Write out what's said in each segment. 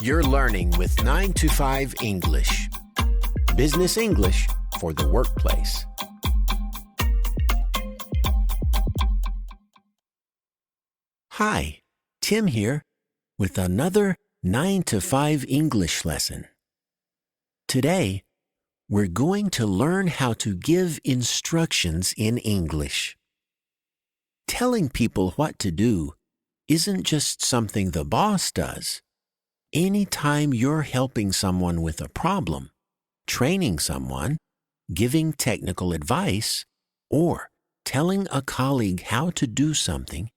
You're learning with 9 to 5 English. Business English for the workplace. Hi, Tim here with another 9 to 5 English lesson. Today, we're going to learn how to give instructions in English. Telling people what to do isn't just something the boss does. Anytime you're helping someone with a problem, training someone, giving technical advice, or telling a colleague how to do something,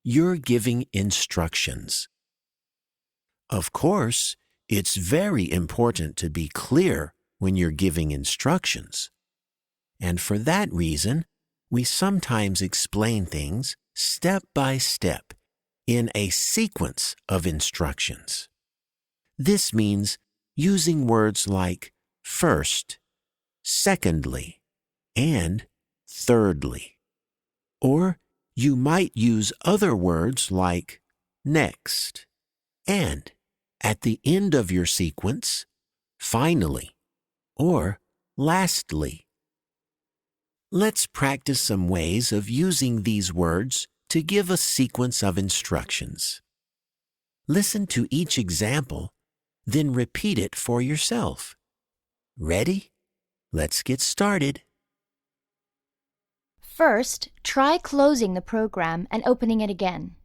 you're giving instructions. Of course, it's very important to be clear when you're giving instructions. And for that reason, we sometimes explain things step by step in a sequence of instructions. This means using words like first, secondly, and thirdly. Or you might use other words like next, and at the end of your sequence, finally, or lastly. Let's practice some ways of using these words to give a sequence of instructions. Listen to each example, then repeat it for yourself. Ready? Let's get started. First, try closing the program and opening it again.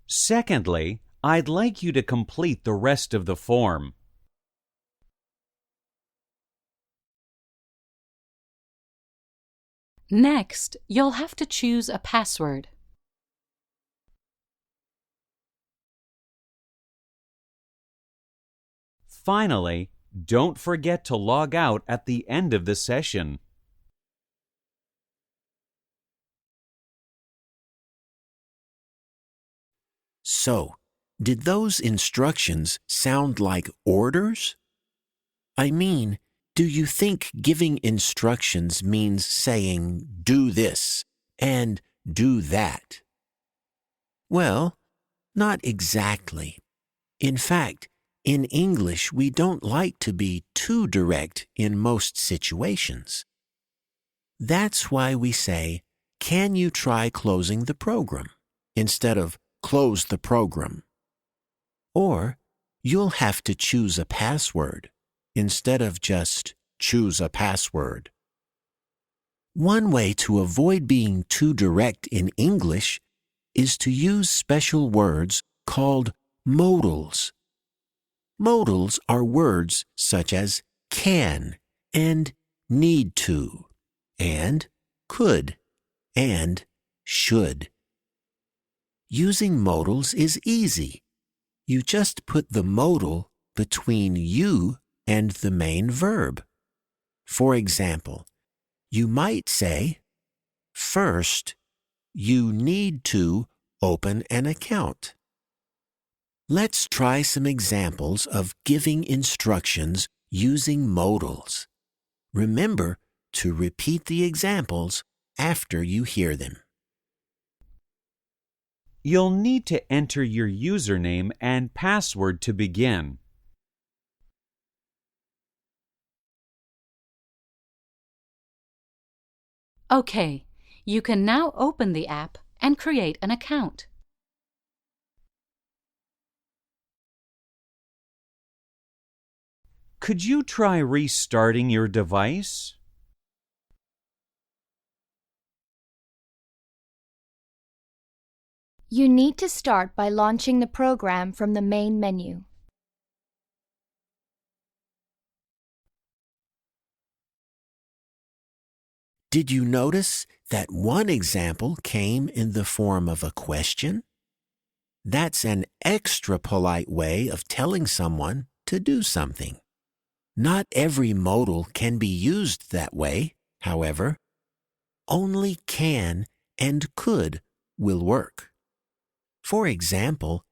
Secondly, I'd like you to complete the rest of the form. Next, you'll have to choose a password. Finally, don't forget to log out at the end of the session. So, did those instructions sound like orders? I mean, do you think giving instructions means saying, do this and do that? Well, not exactly. In fact, in English, we don't like to be too direct in most situations. That's why we say, can you try closing the program, instead of close the program. Or you'll have to choose a password, instead of just choose a password. One way to avoid being too direct in English is to use special words called modals. Modals are words such as can and need to, and could and should. Using modals is easy. You just put the modal between you and the main verb. For example, you might say, first, you need to open an account. Let's try some examples of giving instructions using modals. Remember to repeat the examples after you hear them. You'll need to enter your username and password to begin. Okay, you can now open the app and create an account. Could you try restarting your device? You need to start by launching the program from the main menu. Did you notice that one example came in the form of a question? That's an extra polite way of telling someone to do something. Not every modal can be used that way, however. Only can and could will work. For example,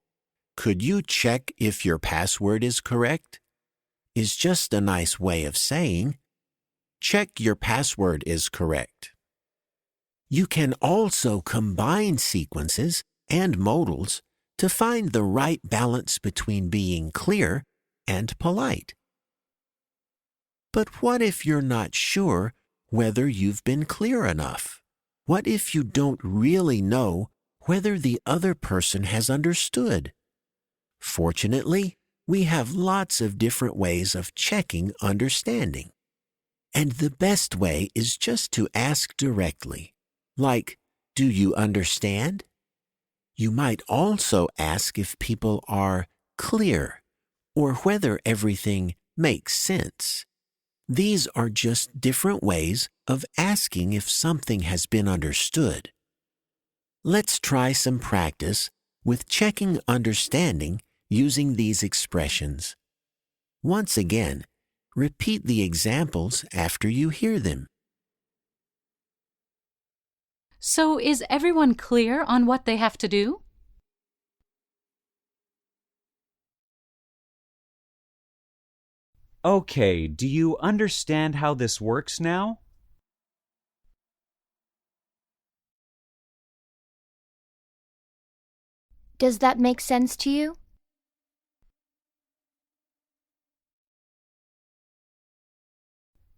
could you check if your password is correct? Is just a nice way of saying, check your password is correct. You can also combine sequences and modals to find the right balance between being clear and polite. But what if you're not sure whether you've been clear enough? What if you don't really know whether the other person has understood? Fortunately, we have lots of different ways of checking understanding. And the best way is just to ask directly, like, "Do you understand?" You might also ask if people are clear or whether everything makes sense. These are just different ways of asking if something has been understood. Let's try some practice with checking understanding using these expressions. Once again, repeat the examples after you hear them. So is everyone clear on what they have to do? Okay, do you understand how this works now? Does that make sense to you?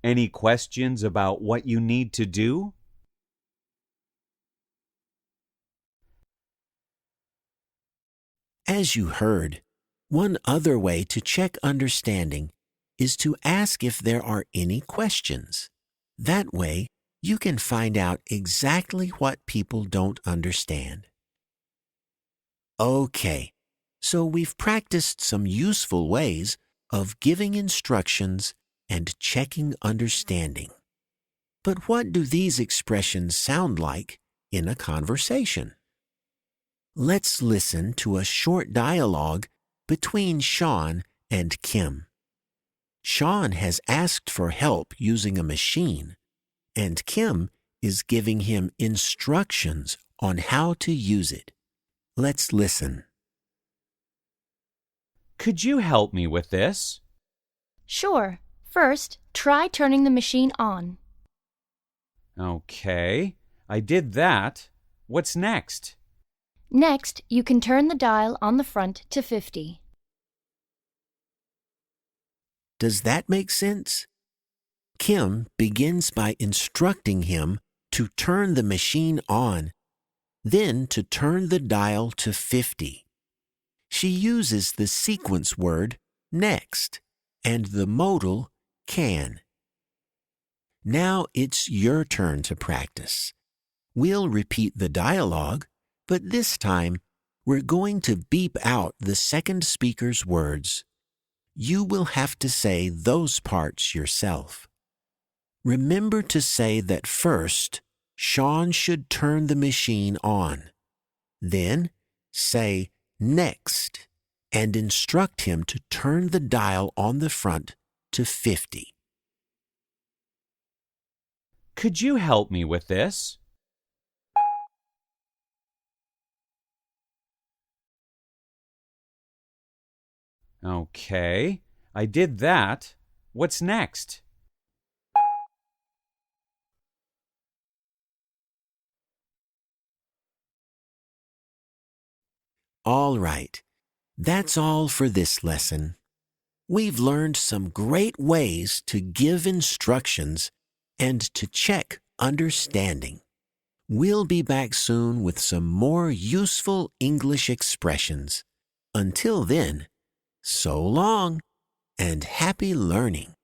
Any questions about what you need to do? As you heard, one other way to check understanding is to ask if there are any questions. That way, you can find out exactly what people don't understand. Okay, so we've practiced some useful ways of giving instructions and checking understanding. But what do these expressions sound like in a conversation? Let's listen to a short dialogue between Sean and Kim. Sean has asked for help using a machine, and Kim is giving him instructions on how to use it. Let's listen. Could you help me with this? Sure. First, try turning the machine on. Okay, I did that. What's next? Next, you can turn the dial on the front to 50. Does that make sense? Kim begins by instructing him to turn the machine on, then to turn the dial to 50. She uses the sequence word next and the modal can. Now it's your turn to practice. We'll repeat the dialogue, but this time we're going to beep out the second speaker's words. You will have to say those parts yourself. Remember to say that first, Sean should turn the machine on. Then, say next and instruct him to turn the dial on the front to 50. Could you help me with this? Okay, I did that. What's next? All right, that's all for this lesson. We've learned some great ways to give instructions and to check understanding. We'll be back soon with some more useful English expressions. Until then, so long and happy learning.